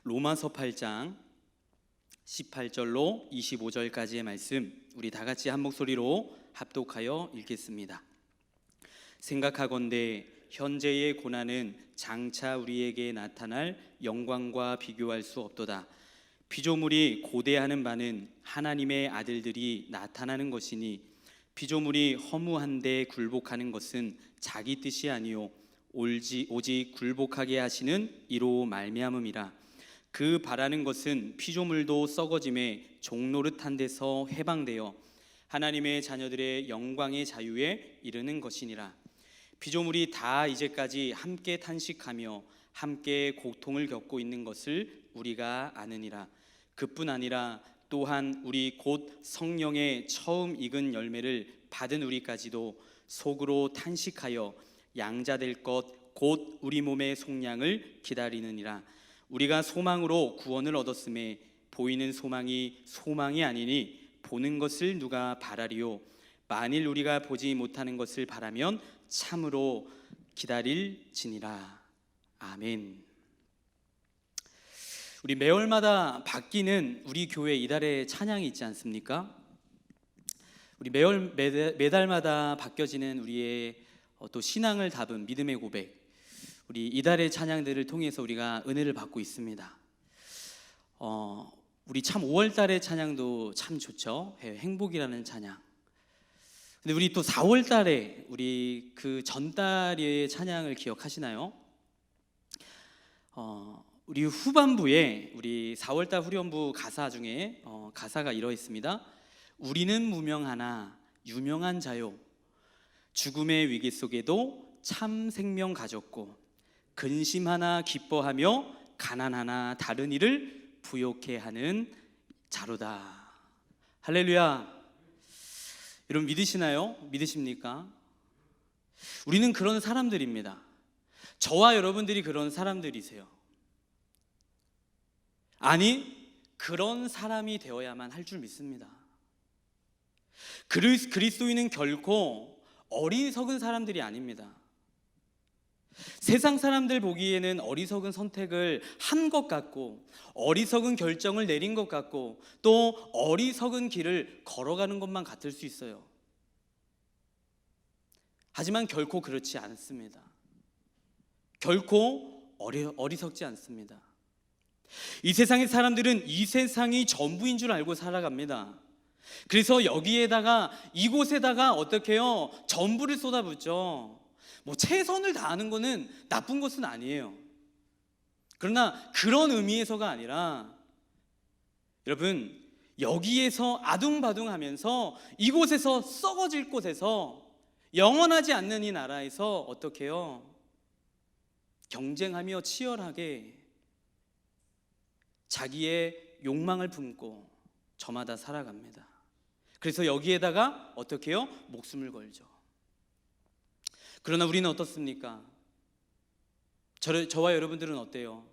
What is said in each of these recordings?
로마서 8장 18절로 25절까지의 말씀, 우리 다 같이 한 목소리로 합독하여 읽겠습니다. 생각하건대 현재의 고난은 장차 우리에게 나타날 영광과 비교할 수 없도다. 피조물이 고대하는 바는 하나님의 아들들이 나타나는 것이니, 피조물이 허무한데 굴복하는 것은 자기 뜻이 아니요 오직 굴복하게 하시는 이로 말미암음이라. 그 바라는 것은 피조물도 썩어짐에 종노릇한 데서 해방되어 하나님의 자녀들의 영광의 자유에 이르는 것이니라. 피조물이 다 이제까지 함께 탄식하며 함께 고통을 겪고 있는 것을 우리가 아느니라. 그뿐 아니라 또한 우리 곧 성령의 처음 익은 열매를 받은 우리까지도 속으로 탄식하여 양자될 것 곧 우리 몸의 속량을 기다리느니라. 우리가 소망으로 구원을 얻었음에 보이는 소망이 소망이 아니니 보는 것을 누가 바라리요. 만일 우리가 보지 못하는 것을 바라면 참으로 기다릴지니라. 아멘. 우리 매월마다 바뀌는 우리 교회 이달의 찬양이 있지 않습니까? 우리 매달마다 바뀌어지는 우리의 또 신앙을 담은 믿음의 고백, 우리 이달의 찬양들을 통해서 우리가 은혜를 받고 있습니다. 우리 참 5월달의 찬양도 참 좋죠. 행복이라는 찬양. 근데 우리 또 4월달에 우리 그 전달의 찬양을 기억하시나요? 우리 후반부에 우리 4월달 후렴부 가사 중에 가사가 이러했습니다. 우리는 무명하나 유명한 자요, 죽음의 위기 속에도 참 생명 가졌고, 근심하나 기뻐하며 가난하나 다른 이를 부욕해 하는 자로다. 할렐루야. 여러분 믿으시나요? 믿으십니까? 우리는 그런 사람들입니다. 저와 여러분들이 그런 사람들이세요. 아니, 그런 사람이 되어야만 할 줄 믿습니다. 그리스도인은 결코 어리석은 사람들이 아닙니다. 세상 사람들 보기에는 어리석은 선택을 한 것 같고, 어리석은 결정을 내린 것 같고, 또 어리석은 길을 걸어가는 것만 같을 수 있어요. 하지만 결코 그렇지 않습니다. 결코 어리석지 않습니다. 이 세상의 사람들은 이 세상이 전부인 줄 알고 살아갑니다. 그래서 여기에다가, 이곳에다가 어떻게 해요? 전부를 쏟아붓죠. 최선을 다하는 것은 나쁜 것은 아니에요. 그러나 그런 의미에서가 아니라, 여러분, 여기에서 아둥바둥하면서 이곳에서 썩어질 곳에서, 영원하지 않는 이 나라에서 어떻게 해요? 경쟁하며 치열하게 자기의 욕망을 품고 저마다 살아갑니다. 그래서 여기에다가 어떻게 해요? 목숨을 걸죠. 그러나 우리는 어떻습니까? 저와 여러분들은 어때요?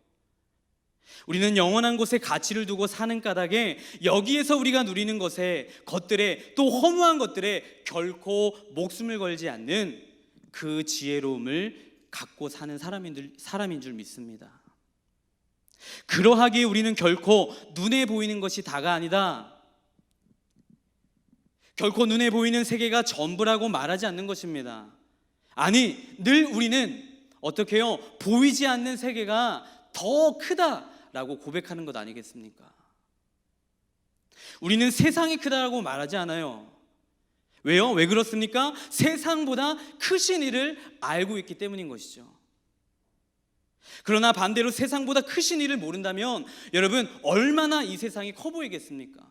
우리는 영원한 곳에 가치를 두고 사는 까닭에 여기에서 우리가 누리는 것들에 또 허무한 것들에 결코 목숨을 걸지 않는 그 지혜로움을 갖고 사는 사람인 줄 믿습니다. 그러하기에 우리는 결코 눈에 보이는 것이 다가 아니다. 결코 눈에 보이는 세계가 전부라고 말하지 않는 것입니다. 아니, 늘 우리는 어떻게 해요? 보이지 않는 세계가 더 크다라고 고백하는 것 아니겠습니까? 우리는 세상이 크다라고 말하지 않아요. 왜요? 왜 그렇습니까? 세상보다 크신 이를 알고 있기 때문인 것이죠. 그러나 반대로 세상보다 크신 이를 모른다면 여러분, 얼마나 이 세상이 커 보이겠습니까?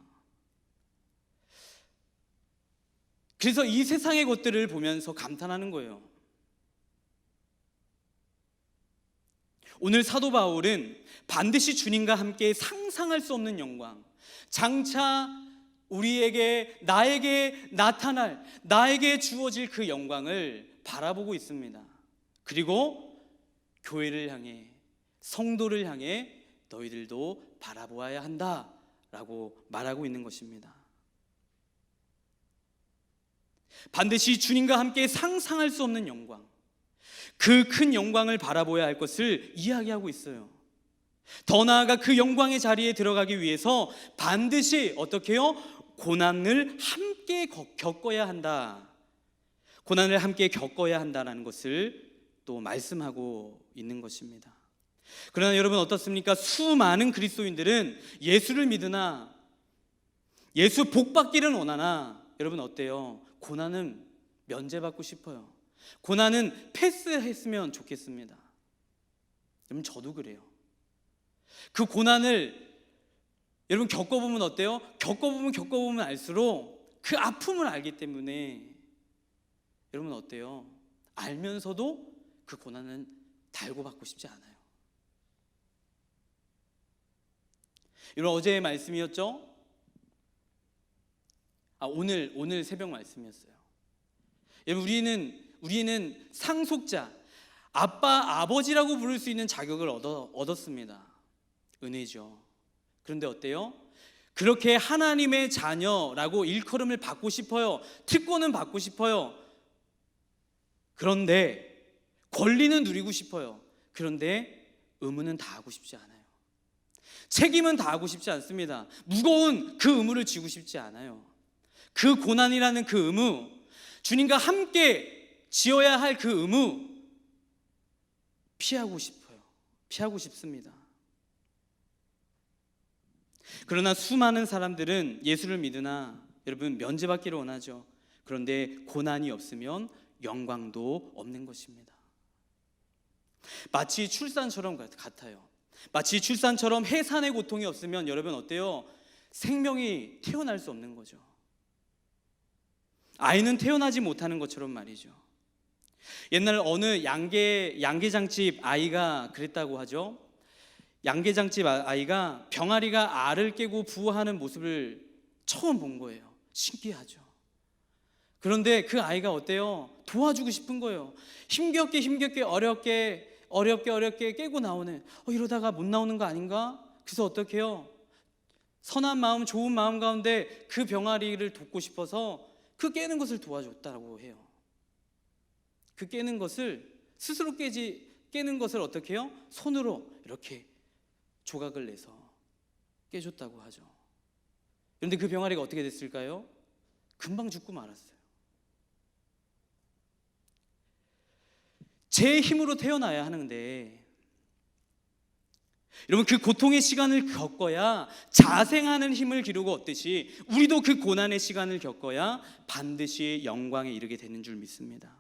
그래서 이 세상의 것들을 보면서 감탄하는 거예요. 오늘 사도 바울은 반드시 주님과 함께 상상할 수 없는 영광, 장차 우리에게, 나에게 나타날, 나에게 주어질 그 영광을 바라보고 있습니다. 그리고 교회를 향해, 성도를 향해 너희들도 바라보아야 한다라고 말하고 있는 것입니다. 반드시 주님과 함께 상상할 수 없는 영광, 그 큰 영광을 바라보아야 할 것을 이야기하고 있어요. 더 나아가 그 영광의 자리에 들어가기 위해서 반드시 어떻게 해요? 고난을 함께 겪어야 한다. 고난을 함께 겪어야 한다는 것을 또 말씀하고 있는 것입니다. 그러나 여러분 어떻습니까? 수많은 그리스도인들은 예수를 믿으나 예수 복 받기를 원하나 여러분 어때요? 고난은 면제받고 싶어요. 고난은 패스했으면 좋겠습니다. 여러분 저도 그래요. 그 고난을 여러분 겪어보면 어때요? 겪어보면 알수록 그 아픔을 알기 때문에 여러분 어때요? 알면서도 그 고난은 달고 받고 싶지 않아요. 여러분 어제의 말씀이었죠? 오늘 새벽 말씀이었어요. 여러분 우리는 상속자, 아버지라고 부를 수 있는 자격을 얻었습니다. 은혜죠. 그런데 어때요? 그렇게 하나님의 자녀라고 일컬음을 받고 싶어요. 특권은 받고 싶어요. 그런데 권리는 누리고 싶어요. 그런데 의무는 다하고 싶지 않아요. 책임은 다하고 싶지 않습니다. 무거운 그 의무를 지고 싶지 않아요. 그 고난이라는 그 의무, 주님과 함께 지어야 할 그 의무 피하고 싶어요. 피하고 싶습니다. 그러나 수많은 사람들은 예수를 믿으나 여러분 면제받기를 원하죠. 그런데 고난이 없으면 영광도 없는 것입니다. 마치 출산처럼 같아요. 마치 출산처럼 해산의 고통이 없으면 여러분 어때요? 생명이 태어날 수 없는 거죠. 아이는 태어나지 못하는 것처럼 말이죠. 옛날 어느 양계장집 아이가 그랬다고 하죠. 양계장집 아이가 병아리가 알을 깨고 부화하는 모습을 처음 본 거예요. 신기하죠. 그런데 그 아이가 어때요? 도와주고 싶은 거예요. 힘겹게 어렵게 깨고 나오는 이러다가 못 나오는 거 아닌가? 그래서 어떻게 해요? 선한 마음, 좋은 마음 가운데 그 병아리를 돕고 싶어서 그 깨는 것을 도와줬다고 해요. 그 깨는 것을 스스로 깨는 것을 어떻게 해요? 손으로 이렇게 조각을 내서 깨줬다고 하죠. 그런데 그 병아리가 어떻게 됐을까요? 금방 죽고 말았어요. 제 힘으로 태어나야 하는데 여러분 그 고통의 시간을 겪어야 자생하는 힘을 기르고 얻듯이 우리도 그 고난의 시간을 겪어야 반드시 영광에 이르게 되는 줄 믿습니다.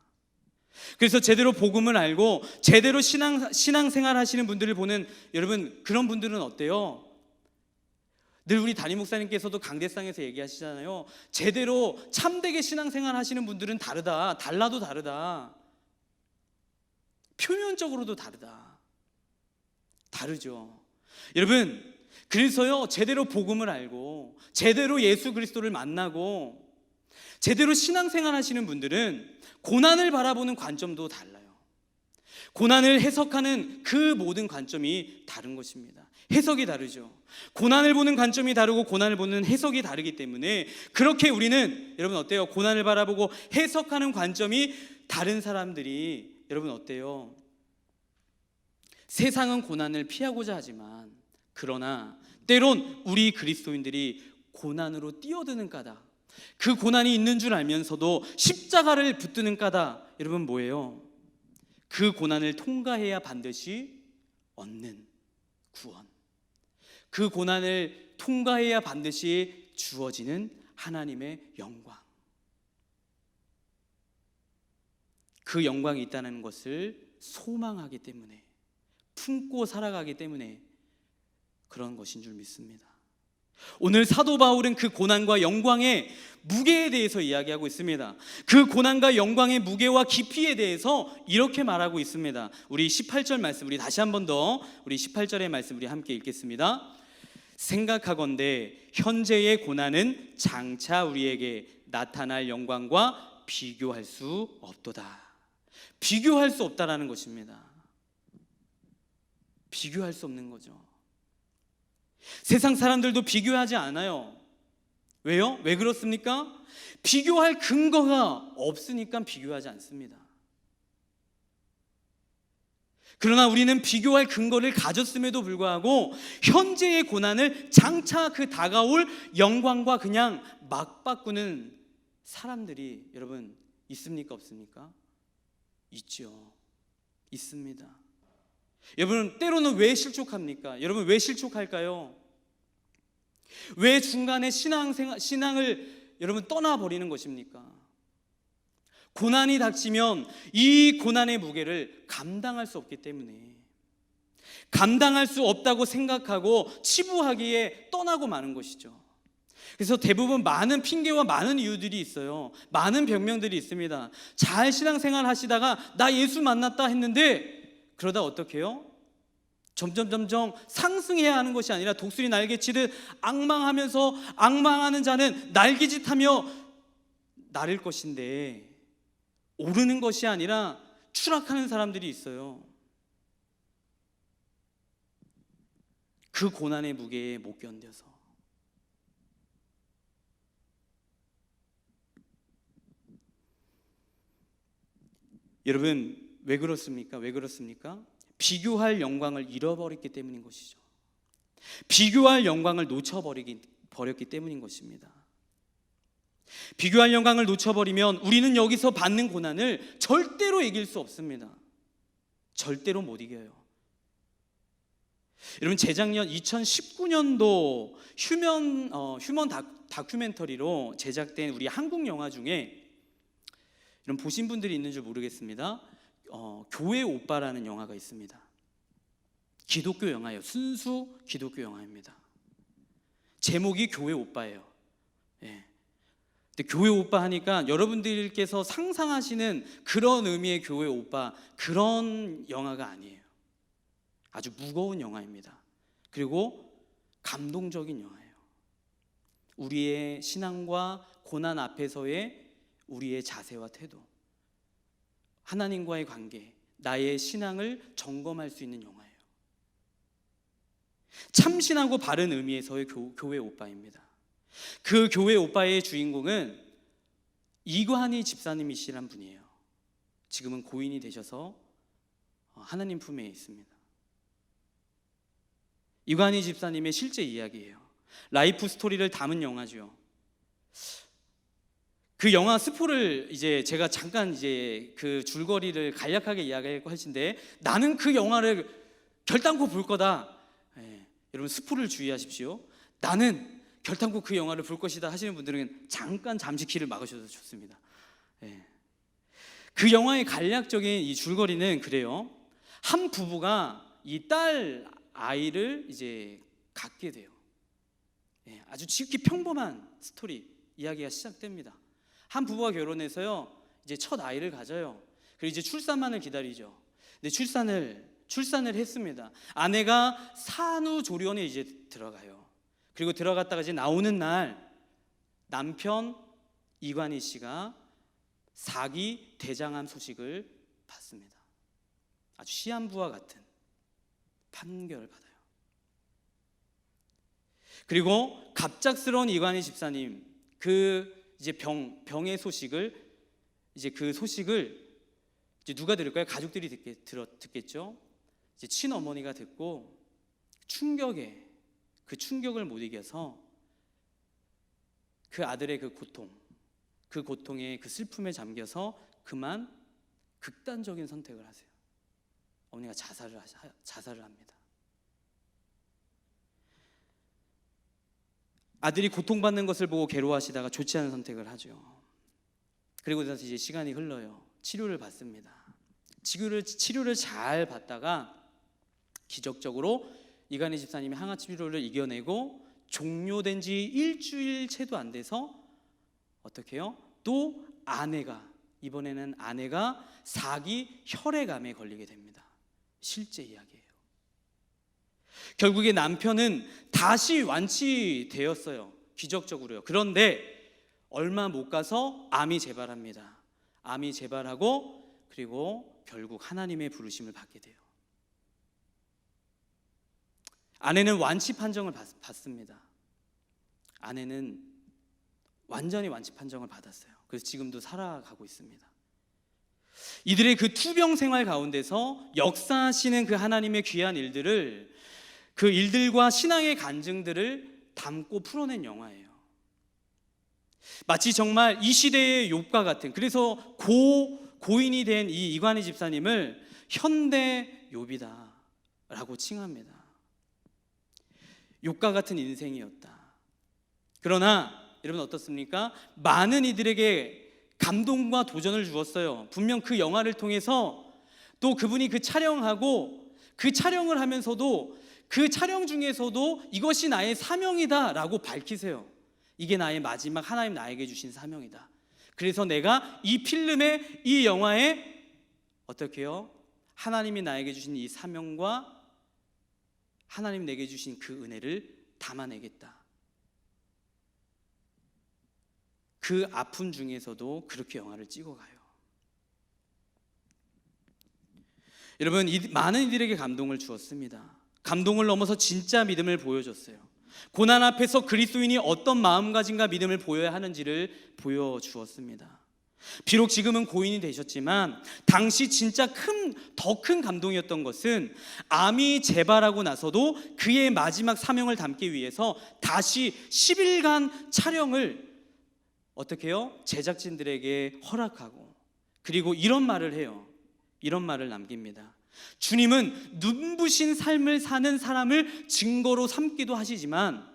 그래서 제대로 복음을 알고 제대로 신앙생활 하시는 분들을 보는 여러분 그런 분들은 어때요? 늘 우리 담임 목사님께서도 강대상에서 얘기하시잖아요. 제대로 참되게 신앙생활 하시는 분들은 달라도 다르다. 표면적으로도 다르죠. 여러분 그래서요 제대로 복음을 알고 제대로 예수 그리스도를 만나고 제대로 신앙생활 하시는 분들은 고난을 바라보는 관점도 달라요. 고난을 해석하는 그 모든 관점이 다른 것입니다. 해석이 다르죠. 고난을 보는 관점이 다르고 고난을 보는 해석이 다르기 때문에 그렇게 우리는 여러분 어때요? 고난을 바라보고 해석하는 관점이 다른 사람들이 여러분 어때요? 세상은 고난을 피하고자 하지만 그러나 때론 우리 그리스도인들이 고난으로 뛰어드는 까닭, 그 고난이 있는 줄 알면서도 십자가를 붙드는 까닭 여러분 뭐예요? 그 고난을 통과해야 반드시 얻는 구원, 그 고난을 통과해야 반드시 주어지는 하나님의 영광, 그 영광이 있다는 것을 소망하기 때문에 품고 살아가기 때문에 그런 것인 줄 믿습니다. 오늘 사도 바울은 그 고난과 영광의 무게에 대해서 이야기하고 있습니다. 그 고난과 영광의 무게와 깊이에 대해서 이렇게 말하고 있습니다. 우리 18절 말씀 우리 다시 한 번 더 우리 18절의 말씀 우리 함께 읽겠습니다. 생각하건대 현재의 고난은 장차 우리에게 나타날 영광과 비교할 수 없도다. 비교할 수 없다라는 것입니다. 비교할 수 없는 거죠. 세상 사람들도 비교하지 않아요. 왜요? 왜 그렇습니까? 비교할 근거가 없으니까 비교하지 않습니다. 그러나 우리는 비교할 근거를 가졌음에도 불구하고 현재의 고난을 장차 그 다가올 영광과 그냥 막 바꾸는 사람들이 여러분 있습니까? 없습니까? 있죠. 있습니다. 여러분 때로는 왜 실족합니까? 여러분 왜 실족할까요? 왜 중간에 신앙을 여러분 떠나버리는 것입니까? 고난이 닥치면 이 고난의 무게를 감당할 수 없기 때문에, 감당할 수 없다고 생각하고 치부하기에 떠나고 마는 것이죠. 그래서 대부분 많은 핑계와 많은 이유들이 있어요. 많은 변명들이 있습니다. 잘 신앙생활 하시다가 나 예수 만났다 했는데 그러다 어떻게 해요? 점점 상승해야 하는 것이 아니라 독수리 날개치듯 앙망하면서 앙망하는 자는 날개짓하며 나를 것인데 오르는 것이 아니라 추락하는 사람들이 있어요. 그 고난의 무게에 못 견뎌서. 여러분 왜 그렇습니까? 왜 그렇습니까? 비교할 영광을 잃어버렸기 때문인 것이죠. 비교할 영광을 버렸기 때문인 것입니다. 비교할 영광을 놓쳐버리면 우리는 여기서 받는 고난을 절대로 이길 수 없습니다. 절대로 못 이겨요. 여러분 재작년 2019년도 휴먼 다큐멘터리로 제작된 우리 한국 영화 중에 이런 보신 분들이 있는 줄 모르겠습니다. 교회 오빠라는 영화가 있습니다. 기독교 영화예요. 순수 기독교 영화입니다. 제목이 교회 오빠예요. 예. 근데 교회 오빠 하니까 여러분들께서 상상하시는 그런 의미의 교회 오빠, 그런 영화가 아니에요. 아주 무거운 영화입니다. 그리고 감동적인 영화예요. 우리의 신앙과 고난 앞에서의 우리의 자세와 태도, 하나님과의 관계, 나의 신앙을 점검할 수 있는 영화예요. 참신하고 바른 의미에서의 교회 오빠입니다. 그 교회 오빠의 주인공은 이관희 집사님이시란 분이에요. 지금은 고인이 되셔서 하나님 품에 있습니다. 이관희 집사님의 실제 이야기예요. 라이프 스토리를 담은 영화죠. 그 영화 스포를 이제 제가 잠깐 이제 그 줄거리를 간략하게 이야기할 것인데, 나는 그 영화를 결단코 볼 거다. 여러분 스포를 주의하십시오. 나는 결단코 그 영화를 볼 것이다 하시는 분들은 잠시 귀를 막으셔도 좋습니다. 그 영화의 간략적인 이 줄거리는 그래요. 한 부부가 이 딸 아이를 이제 갖게 돼요. 아주 지극히 평범한 스토리 이야기가 시작됩니다. 한 부부가 결혼해서요 이제 첫 아이를 가져요. 그리고 이제 출산만을 기다리죠. 근데 출산을 했습니다. 아내가 산후조리원에 이제 들어가요. 그리고 들어갔다가 이제 나오는 날 남편 이관희 씨가 사기 대장암 소식을 받습니다. 아주 시한부와 같은 판결을 받아요. 그리고 갑작스러운 이관희 집사님 그 이제 병의 소식을 이제 그 소식을 이제 누가 들을까요? 가족들이 듣겠죠. 이제 친어머니가 듣고 그 충격을 못 이겨서 그 아들의 그 고통의 그 슬픔에 잠겨서 그만 극단적인 선택을 하세요. 어머니가 자살을 합니다. 아들이 고통받는 것을 보고 괴로워하시다가 좋지 않은 선택을 하죠. 그리고 나서 이제 시간이 흘러요. 치료를 받습니다. 치료를 잘 받다가 기적적으로 이관희 집사님이 항암 치료를 이겨내고 종료된 지 일주일 채도 안 돼서 어떻게 해요? 또 이번에는 아내가 사기 혈액암에 걸리게 됩니다. 실제 이야기예요. 결국에 남편은 다시 완치되었어요. 기적적으로요. 그런데 얼마 못 가서 암이 재발합니다. 암이 재발하고 그리고 결국 하나님의 부르심을 받게 돼요. 아내는 완치 판정을 받습니다. 아내는 완전히 완치 판정을 받았어요. 그래서 지금도 살아가고 있습니다. 이들의 그 투병 생활 가운데서 역사하시는 그 하나님의 귀한 일들을, 그 일들과 신앙의 간증들을 담고 풀어낸 영화예요. 마치 정말 이 시대의 욥과 같은, 그래서 고인이 된 이 이관희 집사님을 현대 욥이다 라고 칭합니다. 욥과 같은 인생이었다. 그러나 여러분 어떻습니까? 많은 이들에게 감동과 도전을 주었어요. 분명 그 영화를 통해서 또 그분이 그 촬영하고 그 촬영을 하면서도 그 촬영 중에서도 이것이 나의 사명이다 라고 밝히세요. 이게 나의 마지막 하나님 나에게 주신 사명이다. 그래서 내가 이 필름에, 이 영화에 어떻게 해요? 하나님이 나에게 주신 이 사명과 하나님 내게 주신 그 은혜를 담아내겠다. 그 아픔 중에서도 그렇게 영화를 찍어가요. 여러분, 많은 이들에게 감동을 주었습니다. 감동을 넘어서 진짜 믿음을 보여줬어요. 고난 앞에서 그리스도인이 어떤 마음가짐과 믿음을 보여야 하는지를 보여주었습니다. 비록 지금은 고인이 되셨지만 당시 진짜 더 큰 감동이었던 것은 암이 재발하고 나서도 그의 마지막 사명을 담기 위해서 다시 10일간 촬영을 어떻게 해요? 제작진들에게 허락하고, 그리고 이런 말을 해요. 이런 말을 남깁니다. 주님은 눈부신 삶을 사는 사람을 증거로 삼기도 하시지만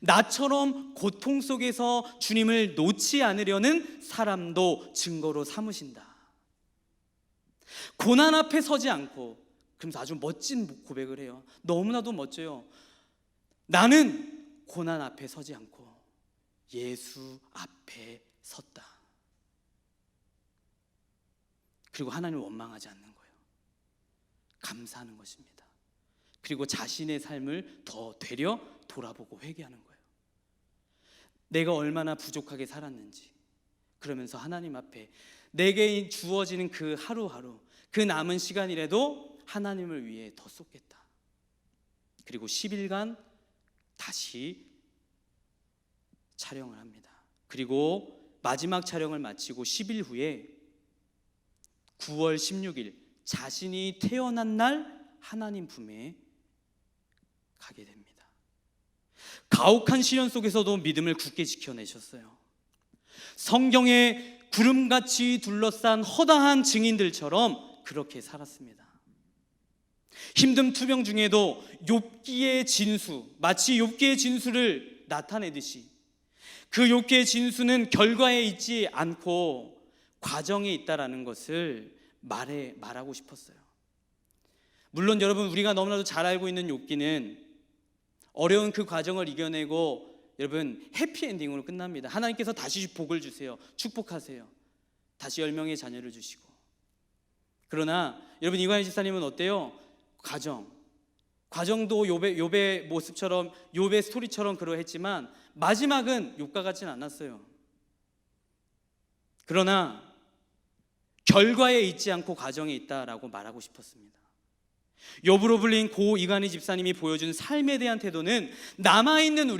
나처럼 고통 속에서 주님을 놓지 않으려는 사람도 증거로 삼으신다. 고난 앞에 서지 않고, 그러면서 아주 멋진 고백을 해요. 너무나도 멋져요. 나는 고난 앞에 서지 않고 예수 앞에 섰다. 그리고 하나님을 원망하지 않는 거예요. 감사하는 것입니다. 그리고 자신의 삶을 더 되려 돌아보고 회개하는 거예요. 내가 얼마나 부족하게 살았는지, 그러면서 하나님 앞에 내게 주어지는 그 하루하루, 그 남은 시간이라도 하나님을 위해 더 쏟겠다. 그리고 10일간 다시 촬영을 합니다. 그리고 마지막 촬영을 마치고 10일 후에 9월 16일 자신이 태어난 날 하나님 품에 가게 됩니다. 가혹한 시련 속에서도 믿음을 굳게 지켜내셨어요. 성경에 구름같이 둘러싼 허다한 증인들처럼 그렇게 살았습니다. 힘든 투병 중에도 욥기의 진수, 마치 욥기의 진수를 나타내듯이 그 욥기의 진수는 결과에 있지 않고 과정에 있다라는 것을 말하고 싶었어요. 물론 여러분, 우리가 너무나도 잘 알고 있는 욥기는 어려운 그 과정을 이겨내고 여러분 해피엔딩으로 끝납니다. 하나님께서 다시 복을 주세요. 축복하세요. 다시 10명의 자녀를 주시고. 그러나 여러분, 이관희 집사님은 어때요? 과정도 욥의 모습처럼, 욥의 스토리처럼 그러했지만 마지막은 욥과 같지는 않았어요. 그러나 결과에 있지 않고 과정에 있다라고 말하고 싶었습니다. 욥으로 불린 고 이관희 집사님이 보여준 삶에 대한 태도는 남아있는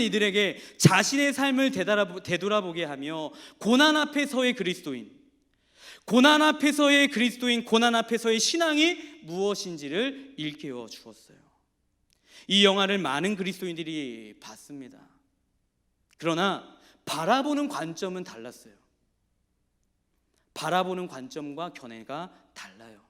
이들에게 자신의 삶을 되돌아보게 하며 고난 앞에서의 그리스도인, 고난 앞에서의 신앙이 무엇인지를 일깨워 주었어요. 이 영화를 많은 그리스도인들이 봤습니다. 그러나 바라보는 관점은 달랐어요. 바라보는 관점과 견해가 달라요.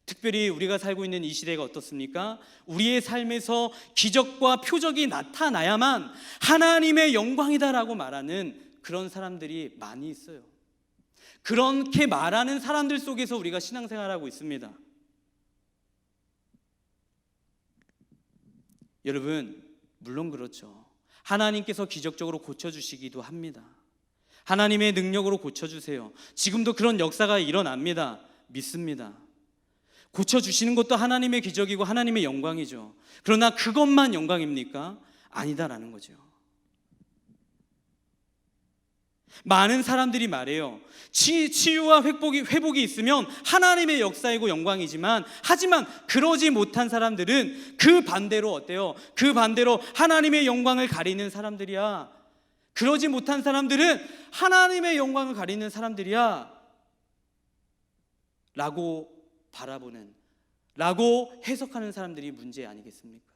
특별히 우리가 살고 있는 이 시대가 어떻습니까? 우리의 삶에서 기적과 표적이 나타나야만 하나님의 영광이다라고 말하는 그런 사람들이 많이 있어요. 그렇게 말하는 사람들 속에서 우리가 신앙생활하고 있습니다. 여러분, 물론 그렇죠. 하나님께서 기적적으로 고쳐주시기도 합니다. 하나님의 능력으로 고쳐주세요. 지금도 그런 역사가 일어납니다. 믿습니다. 고쳐주시는 것도 하나님의 기적이고 하나님의 영광이죠. 그러나 그것만 영광입니까? 아니다라는 거죠. 많은 사람들이 말해요. 치유와 회복이 있으면 하나님의 역사이고 영광이지만, 하지만 그러지 못한 사람들은 그 반대로 어때요? 그 반대로 하나님의 영광을 가리는 사람들이야. 그러지 못한 사람들은 하나님의 영광을 가리는 사람들이야 라고 바라보는, 라고 해석하는 사람들이 문제 아니겠습니까?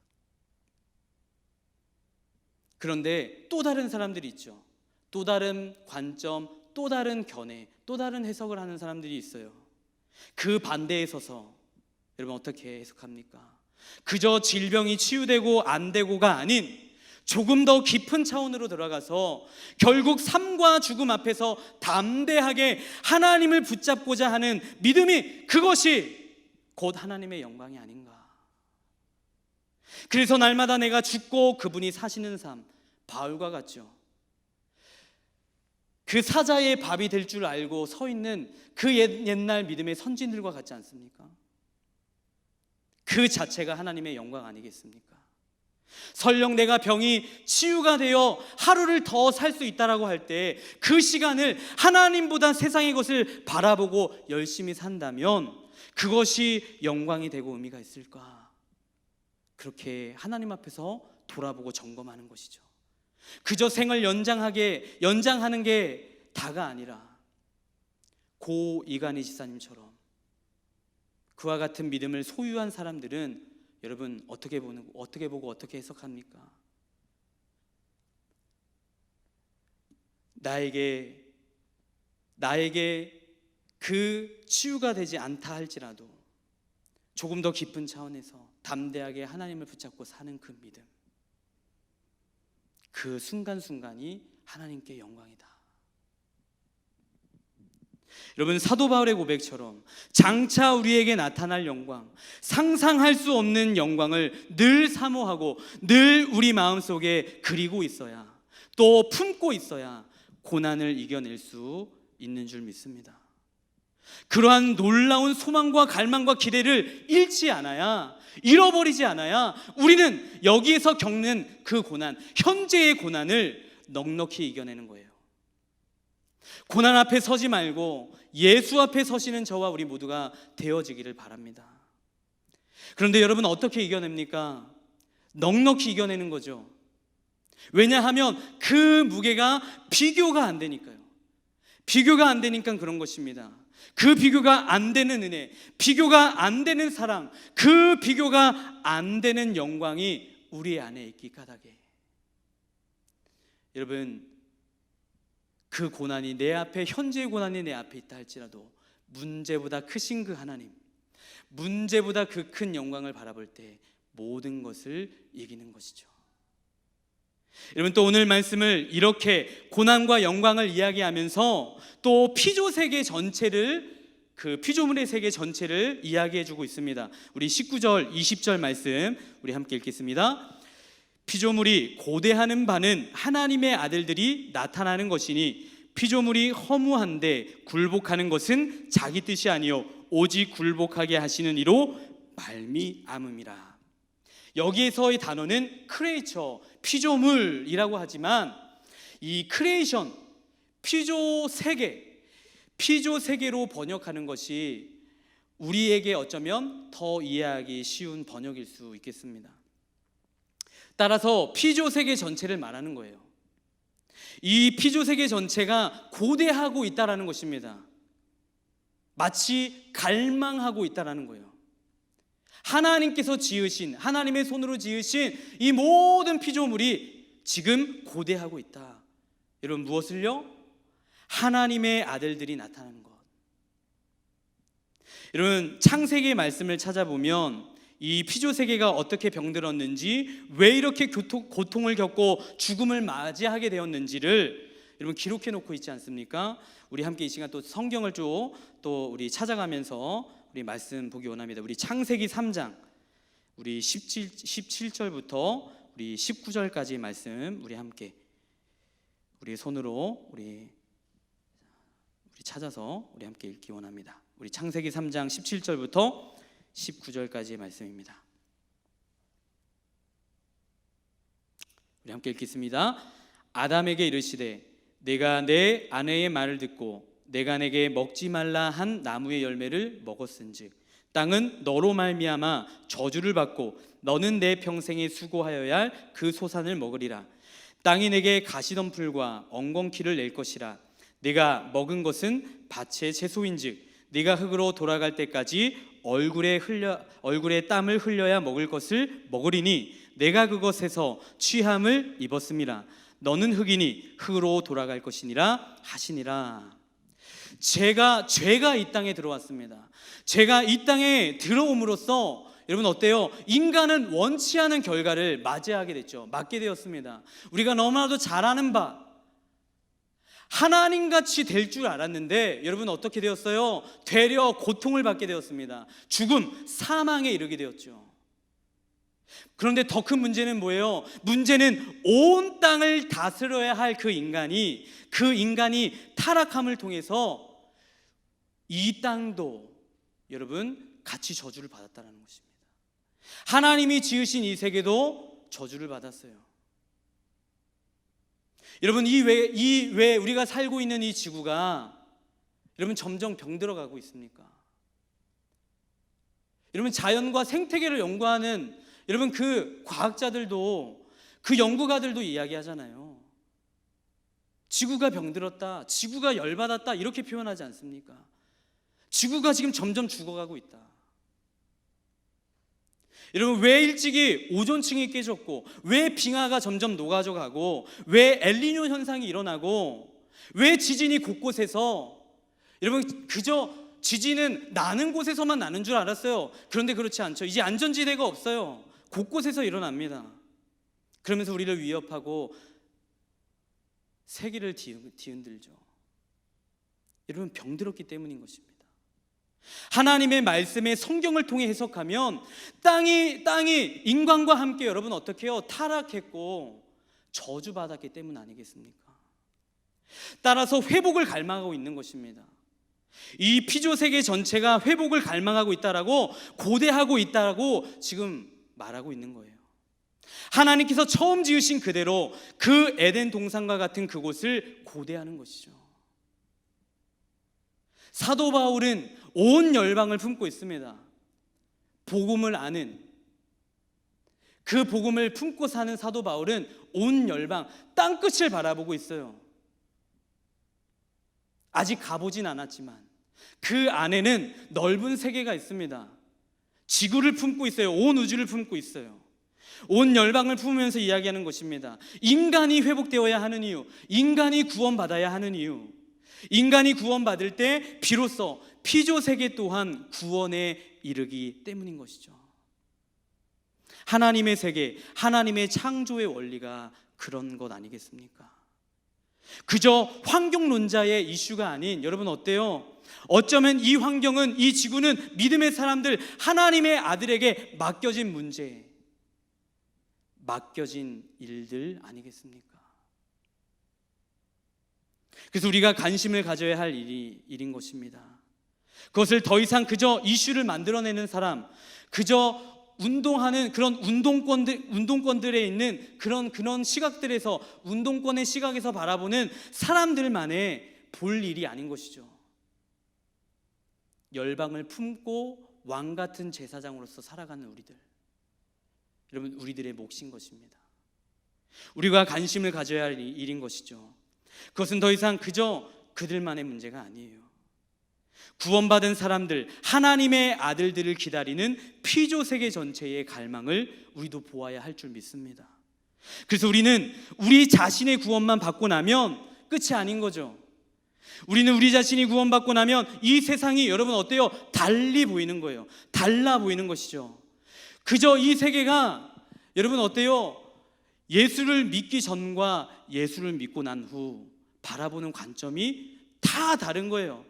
그런데 또 다른 사람들이 있죠. 또 다른 관점, 또 다른 견해, 또 다른 해석을 하는 사람들이 있어요. 그 반대에 서서 여러분 어떻게 해석합니까? 그저 질병이 치유되고 안 되고가 아닌 조금 더 깊은 차원으로 들어가서 결국 삶과 죽음 앞에서 담대하게 하나님을 붙잡고자 하는 믿음이, 그것이 곧 하나님의 영광이 아닌가. 그래서 날마다 내가 죽고 그분이 사시는 삶, 바울과 같죠. 그 사자의 밥이 될 줄 알고 서 있는 그 옛날 믿음의 선진들과 같지 않습니까? 그 자체가 하나님의 영광 아니겠습니까? 설령 내가 병이 치유가 되어 하루를 더 살 수 있다라고 할 때 그 시간을 하나님보다 세상의 것을 바라보고 열심히 산다면 그것이 영광이 되고 의미가 있을까? 그렇게 하나님 앞에서 돌아보고 점검하는 것이죠. 그저 생을 연장하는 게 다가 아니라 고 이간희 지사님처럼 그와 같은 믿음을 소유한 사람들은 여러분 어떻게 보고 어떻게 해석합니까? 나에게 그 치유가 되지 않다 할지라도 조금 더 깊은 차원에서 담대하게 하나님을 붙잡고 사는 그 믿음, 그 순간순간이 하나님께 영광이다. 여러분, 사도 바울의 고백처럼 장차 우리에게 나타날 영광, 상상할 수 없는 영광을 늘 사모하고 늘 우리 마음속에 그리고 있어야, 또 품고 있어야 고난을 이겨낼 수 있는 줄 믿습니다. 그러한 놀라운 소망과 갈망과 기대를 잃지 않아야, 잃어버리지 않아야 우리는 여기에서 겪는 그 고난, 현재의 고난을 넉넉히 이겨내는 거예요. 고난 앞에 서지 말고 예수 앞에 서시는 저와 우리 모두가 되어지기를 바랍니다. 그런데 여러분 어떻게 이겨냅니까? 넉넉히 이겨내는 거죠. 왜냐하면 그 무게가 비교가 안 되니까요. 비교가 안 되니까 그런 것입니다. 그 비교가 안 되는 은혜, 비교가 안 되는 사랑, 그 비교가 안 되는 영광이 우리 안에 있기 까닭에, 여러분 그 고난이 내 앞에, 현재의 고난이 내 앞에 있다 할지라도 문제보다 크신 그 하나님, 문제보다 그 큰 영광을 바라볼 때 모든 것을 이기는 것이죠. 여러분 또 오늘 말씀을 이렇게 고난과 영광을 이야기하면서 또 피조 세계 전체를, 그 피조물의 세계 전체를 이야기해 주고 있습니다. 우리 19절 20절 말씀 우리 함께 읽겠습니다. 피조물이 고대하는 바는 하나님의 아들들이 나타나는 것이니 피조물이 허무한데 굴복하는 것은 자기 뜻이 아니요 오직 굴복하게 하시는 이로 말미암음이라. 여기에서의 단어는 크리에이처, 피조물이라고 하지만 이 크리에이션, 피조 세계로 번역하는 것이 우리에게 어쩌면 더 이해하기 쉬운 번역일 수 있겠습니다. 따라서 피조 세계 전체를 말하는 거예요. 이 피조 세계 전체가 고대하고 있다라는 것입니다. 마치 갈망하고 있다라는 거예요. 하나님께서 지으신, 하나님의 손으로 지으신 이 모든 피조물이 지금 고대하고 있다. 여러분 무엇을요? 하나님의 아들들이 나타나는 것. 여러분 창세기의 말씀을 찾아보면 이 피조세계가 어떻게 병들었는지, 왜 이렇게 고통을 겪고 죽음을 맞이하게 되었는지를 여러분 기록해 놓고 있지 않습니까? 우리 함께 이 시간 또 성경을 또 우리 찾아가면서 우리 말씀 보기 원합니다. 우리 창세기 3장 우리 17절부터 우리 19절까지 말씀 우리 함께 우리 손으로 우리 찾아서 우리 함께 읽기 원합니다. 우리 창세기 3장 17절부터 19절까지의 말씀입니다. 우리 함께 읽겠습니다. 아담에게 이르시되 내가 내 아내의 말을 듣고 내가 내게 먹지 말라 한 나무의 열매를 먹었은즉 땅은 너로 말미암아 저주를 받고 너는 내 평생에 수고하여야 할 그 소산을 먹으리라. 땅이 내게 가시덤불과 엉겅퀴를 낼 것이라. 네가 먹은 것은 밭의 채소인즉 네가 흙으로 돌아갈 때까지 얼굴에 땀을 흘려야 먹을 것을 먹으리니 내가 그것에서 취함을 입었음이라. 너는 흙이니 흙으로 돌아갈 것이니라 하시니라. 죄가 이 땅에 들어왔습니다. 죄가 이 땅에 들어옴으로써 여러분 어때요? 인간은 원치 않은 결과를 맞이하게 됐죠. 맞게 되었습니다. 우리가 너무나도 잘 아는 바, 하나님같이 될 줄 알았는데 여러분 어떻게 되었어요? 되려 고통을 받게 되었습니다. 죽음, 사망에 이르게 되었죠. 그런데 더 큰 문제는 뭐예요? 문제는 온 땅을 다스려야 할 그 인간이 타락함을 통해서 이 땅도 여러분 같이 저주를 받았다는 것입니다. 하나님이 지으신 이 세계도 저주를 받았어요. 여러분 왜 우리가 살고 있는 이 지구가 여러분 점점 병들어가고 있습니까? 여러분 자연과 생태계를 연구하는 여러분 그 과학자들도, 그 연구가들도 이야기하잖아요. 지구가 병들었다, 지구가 열받았다 이렇게 표현하지 않습니까? 지구가 지금 점점 죽어가고 있다. 여러분 왜 일찍이 오존층이 깨졌고, 왜 빙하가 점점 녹아져 가고, 왜 엘니뇨 현상이 일어나고, 왜 지진이 곳곳에서, 여러분 그저 지진은 나는 곳에서만 나는 줄 알았어요. 그런데 그렇지 않죠. 이제 안전지대가 없어요. 곳곳에서 일어납니다. 그러면서 우리를 위협하고 세계를 뒤흔들죠. 여러분 병들었기 때문인 것입니다. 하나님의 말씀에 성경을 통해 해석하면 땅이 인간과 함께 여러분 어떻게 해요? 타락했고 저주받았기 때문 아니겠습니까? 따라서 회복을 갈망하고 있는 것입니다. 이 피조 세계 전체가 회복을 갈망하고 있다라고, 고대하고 있다라고 지금 말하고 있는 거예요. 하나님께서 처음 지으신 그대로 그 에덴 동산과 같은 그곳을 고대하는 것이죠. 사도 바울은 온 열방을 품고 있습니다. 복음을 아는, 그 복음을 품고 사는 사도 바울은 온 열방, 땅끝을 바라보고 있어요. 아직 가보진 않았지만 그 안에는 넓은 세계가 있습니다. 지구를 품고 있어요. 온 우주를 품고 있어요. 온 열방을 품으면서 이야기하는 것입니다. 인간이 회복되어야 하는 이유, 인간이 구원받아야 하는 이유, 인간이 구원받을 때 비로소 피조 세계 또한 구원에 이르기 때문인 것이죠. 하나님의 세계, 하나님의 창조의 원리가 그런 것 아니겠습니까? 그저 환경론자의 이슈가 아닌, 여러분 어때요? 어쩌면 이 환경은, 이 지구는 믿음의 사람들, 하나님의 아들에게 맡겨진 문제, 맡겨진 일들 아니겠습니까? 그래서 우리가 관심을 가져야 할 일인 것입니다. 그것을 더 이상 그저 이슈를 만들어내는 사람, 그저 운동하는 그런 운동권들에 있는 그런 시각들에서, 운동권의 시각에서 바라보는 사람들만의 볼 일이 아닌 것이죠. 열방을 품고 왕 같은 제사장으로서 살아가는 우리들, 여러분 우리들의 몫인 것입니다. 우리가 관심을 가져야 할 일인 것이죠. 그것은 더 이상 그저 그들만의 문제가 아니에요. 구원받은 사람들, 하나님의 아들들을 기다리는 피조 세계 전체의 갈망을 우리도 보아야 할 줄 믿습니다. 그래서 우리는 우리 자신의 구원만 받고 나면 끝이 아닌 거죠. 우리는 우리 자신이 구원받고 나면 이 세상이 여러분 어때요? 달리 보이는 거예요. 달라 보이는 것이죠. 그저 이 세계가 여러분 어때요? 예수를 믿기 전과 예수를 믿고 난 후 바라보는 관점이 다 다른 거예요.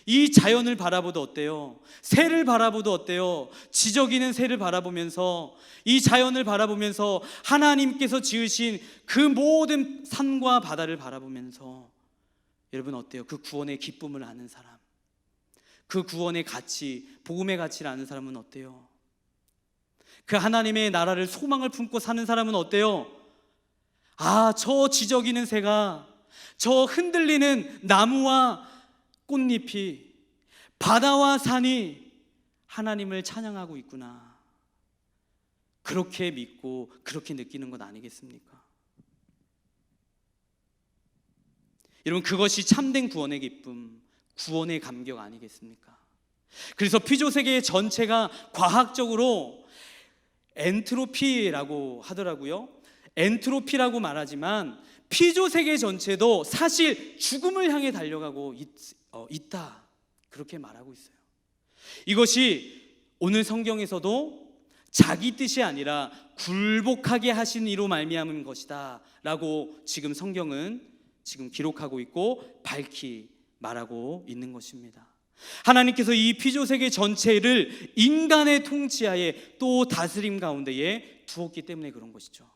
이 자연을 바라보도 어때요? 새를 바라보도 어때요? 지저귀는 새를 바라보면서, 이 자연을 바라보면서, 하나님께서 지으신 그 모든 산과 바다를 바라보면서 여러분 어때요? 그 구원의 기쁨을 아는 사람, 그 구원의 가치, 복음의 가치를 아는 사람은 어때요? 그 하나님의 나라를 소망을 품고 사는 사람은 어때요? 아, 저 지저귀는 새가, 저 흔들리는 나무와 꽃잎이, 바다와 산이 하나님을 찬양하고 있구나. 그렇게 믿고 그렇게 느끼는 것 아니겠습니까? 여러분, 그것이 참된 구원의 기쁨, 구원의 감격 아니겠습니까? 그래서 피조 세계 전체가 과학적으로 엔트로피라고 하더라고요. 엔트로피라고 말하지만 피조 세계 전체도 사실 죽음을 향해 달려가고 있다, 그렇게 말하고 있어요. 이것이 오늘 성경에서도 자기 뜻이 아니라 굴복하게 하신 이로 말미암은 것이다 라고 지금 성경은 지금 기록하고 있고 밝히 말하고 있는 것입니다. 하나님께서 이 피조세계 전체를 인간의 통치하에 또 다스림 가운데에 두었기 때문에 그런 것이죠.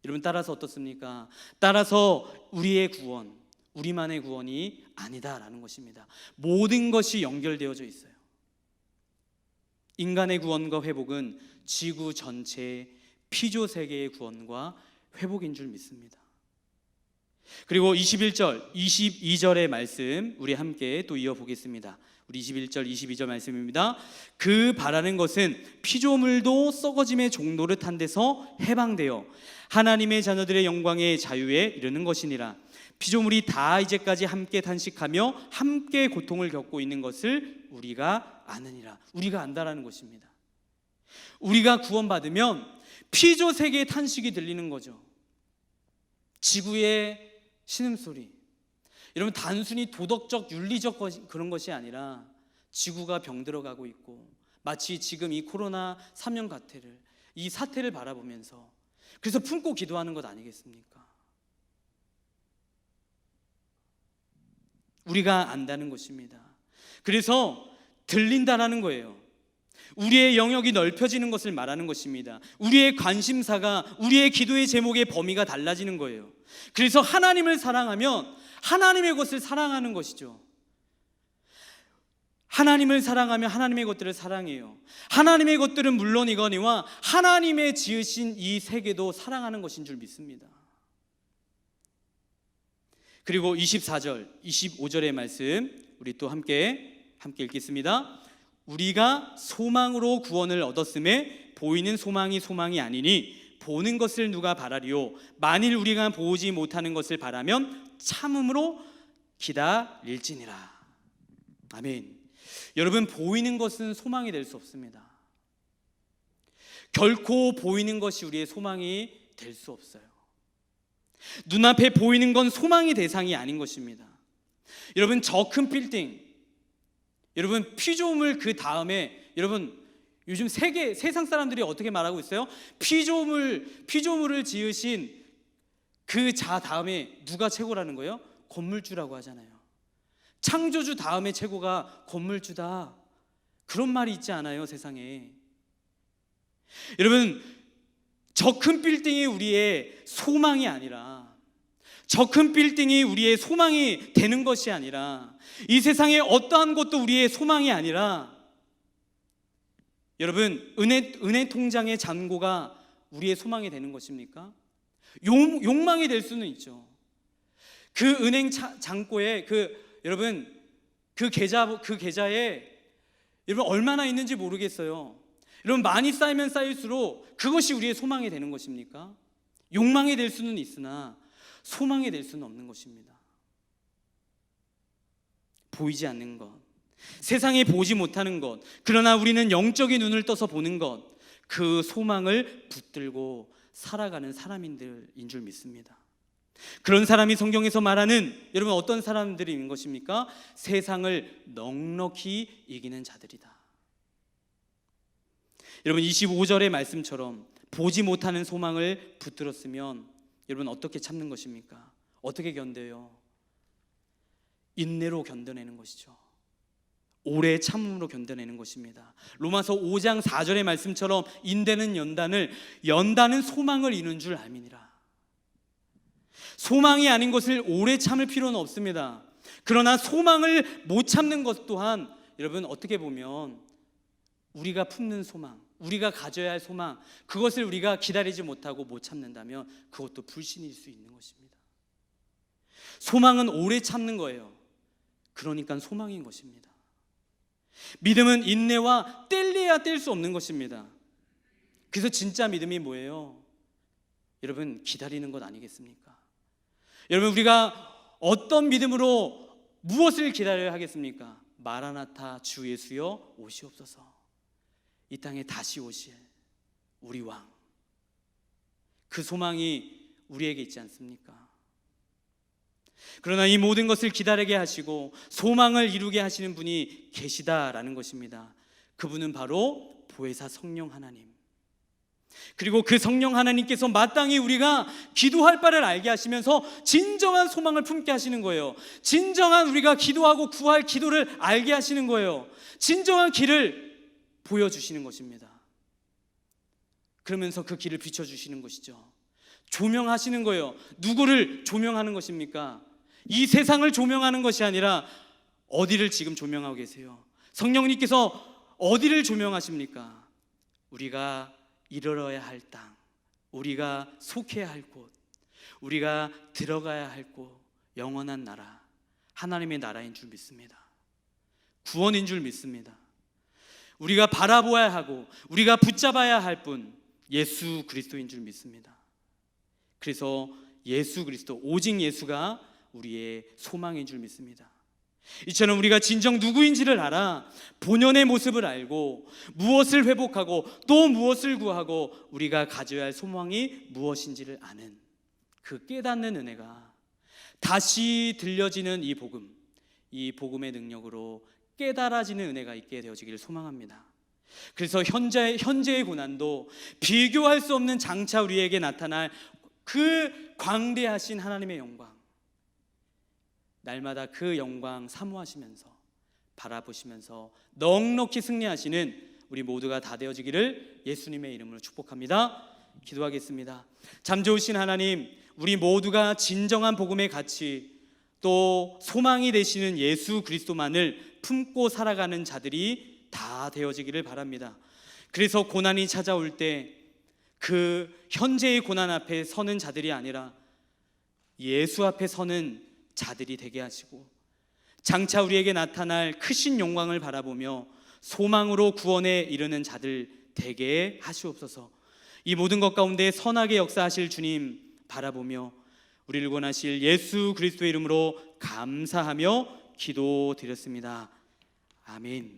여러분, 따라서 어떻습니까? 따라서 우리의 구원, 우리만의 구원이 아니다라는 것입니다. 모든 것이 연결되어져 있어요. 인간의 구원과 회복은 지구 전체 피조세계의 구원과 회복인 줄 믿습니다. 그리고 21절, 22절의 말씀 우리 함께 또 이어보겠습니다. 우리 21절, 22절 말씀입니다. 그 바라는 것은 피조물도 썩어짐의 종로를 탄 데서 해방되어 하나님의 자녀들의 영광의 자유에 이르는 것이니라. 피조물이 다 이제까지 함께 탄식하며 함께 고통을 겪고 있는 것을 우리가 아느니라. 우리가 안다라는 것입니다. 우리가 구원받으면 피조세계의 탄식이 들리는 거죠. 지구의 신음소리. 여러분, 단순히 도덕적, 윤리적 그런 것이 아니라 지구가 병들어가고 있고, 마치 지금 이 코로나 3년 가태를, 이 사태를 바라보면서 그래서 품고 기도하는 것 아니겠습니까? 우리가 안다는 것입니다. 그래서 들린다라는 거예요. 우리의 영역이 넓혀지는 것을 말하는 것입니다. 우리의 관심사가, 우리의 기도의 제목의 범위가 달라지는 거예요. 그래서 하나님을 사랑하면 하나님의 것을 사랑하는 것이죠. 하나님을 사랑하면 하나님의 것들을 사랑해요. 하나님의 것들은 물론이거니와 하나님의 지으신 이 세계도 사랑하는 것인 줄 믿습니다. 그리고 24절, 25절의 말씀 우리 또 함께 읽겠습니다. 우리가 소망으로 구원을 얻었음에 보이는 소망이 아니니 보는 것을 누가 바라리요. 만일 우리가 보지 못하는 것을 바라면 참음으로 기다릴지니라. 아멘. 여러분, 보이는 것은 소망이 될 수 없습니다. 결코 보이는 것이 우리의 소망이 될 수 없어요. 눈앞에 보이는 건 소망의 대상이 아닌 것입니다. 여러분, 저 큰 빌딩, 여러분 피조물 그 다음에, 여러분 요즘 세상 사람들이 어떻게 말하고 있어요? 피조물을 지으신 그 자 다음에 누가 최고라는 거예요? 건물주라고 하잖아요. 창조주 다음에 최고가 건물주다, 그런 말이 있지 않아요, 세상에? 여러분, 저 큰 빌딩이 우리의 소망이 아니라, 저 큰 빌딩이 우리의 소망이 되는 것이 아니라, 이 세상에 어떠한 것도 우리의 소망이 아니라, 여러분, 은혜 통장의 잔고가 우리의 소망이 되는 것입니까? 욕망이 될 수는 있죠. 그 은행 잔고에 여러분 그 계좌에 여러분 얼마나 있는지 모르겠어요. 여러분, 많이 쌓이면 쌓일수록 그것이 우리의 소망이 되는 것입니까? 욕망이 될 수는 있으나 소망이 될 수는 없는 것입니다. 보이지 않는 것, 세상에 보지 못하는 것, 그러나 우리는 영적인 눈을 떠서 보는 것, 그 소망을 붙들고 살아가는 사람인 줄 믿습니다. 그런 사람이 성경에서 말하는, 여러분 어떤 사람들인 것입니까? 세상을 넉넉히 이기는 자들이다. 여러분, 25절의 말씀처럼 보지 못하는 소망을 붙들었으면 여러분 어떻게 참는 것입니까? 어떻게 견뎌요? 인내로 견뎌내는 것이죠. 오래 참음으로 견뎌내는 것입니다. 로마서 5장 4절의 말씀처럼 인대는 연단은 소망을 이룬 줄 알미니라. 소망이 아닌 것을 오래 참을 필요는 없습니다. 그러나 소망을 못 참는 것 또한 여러분 어떻게 보면 우리가 품는 소망, 우리가 가져야 할 소망, 그것을 우리가 기다리지 못하고 못 참는다면 그것도 불신일 수 있는 것입니다. 소망은 오래 참는 거예요. 그러니까 소망인 것입니다. 믿음은 인내와 뗄래야 뗄 수 없는 것입니다. 그래서 진짜 믿음이 뭐예요? 여러분, 기다리는 것 아니겠습니까? 여러분, 우리가 어떤 믿음으로 무엇을 기다려야 하겠습니까? 마라나타, 주 예수여 오시옵소서. 이 땅에 다시 오실 우리 왕, 그 소망이 우리에게 있지 않습니까? 그러나 이 모든 것을 기다리게 하시고 소망을 이루게 하시는 분이 계시다라는 것입니다. 그분은 바로 보혜사 성령 하나님. 그리고 그 성령 하나님께서 마땅히 우리가 기도할 바를 알게 하시면서 진정한 소망을 품게 하시는 거예요. 진정한 우리가 기도하고 구할 기도를 알게 하시는 거예요. 진정한 길을 보여주시는 것입니다. 그러면서 그 길을 비춰주시는 것이죠. 조명하시는 거예요. 누구를 조명하는 것입니까? 이 세상을 조명하는 것이 아니라 어디를 지금 조명하고 계세요? 성령님께서 어디를 조명하십니까? 우리가 이르러야 할 땅, 우리가 속해야 할 곳, 우리가 들어가야 할 곳, 영원한 나라, 하나님의 나라인 줄 믿습니다. 구원인 줄 믿습니다. 우리가 바라보아야 하고 우리가 붙잡아야 할 분, 예수 그리스도인 줄 믿습니다. 그래서 예수 그리스도, 오직 예수가 우리의 소망인 줄 믿습니다. 이처럼 우리가 진정 누구인지를 알아 본연의 모습을 알고 무엇을 회복하고 또 무엇을 구하고 우리가 가져야 할 소망이 무엇인지를 아는 그 깨닫는 은혜가 다시 들려지는 이 복음, 이 복음의 능력으로 깨달아지는 은혜가 있게 되어지기를 소망합니다. 그래서 현재의 고난도 비교할 수 없는 장차 우리에게 나타날 그 광대하신 하나님의 영광, 날마다 그 영광 사모하시면서 바라보시면서 넉넉히 승리하시는 우리 모두가 다 되어지기를 예수님의 이름으로 축복합니다. 기도하겠습니다. 참 좋으신 하나님, 우리 모두가 진정한 복음의 가치 또 소망이 되시는 예수 그리스도만을 품고 살아가는 자들이 다 되어지기를 바랍니다. 그래서 고난이 찾아올 때 그 현재의 고난 앞에 서는 자들이 아니라 예수 앞에 서는 자들이 되게 하시고 장차 우리에게 나타날 크신 영광을 바라보며 소망으로 구원에 이르는 자들 되게 하시옵소서. 이 모든 것 가운데 선하게 역사하실 주님 바라보며 우리를 구원하실 예수 그리스도의 이름으로 감사하며 기도드렸습니다. 아멘.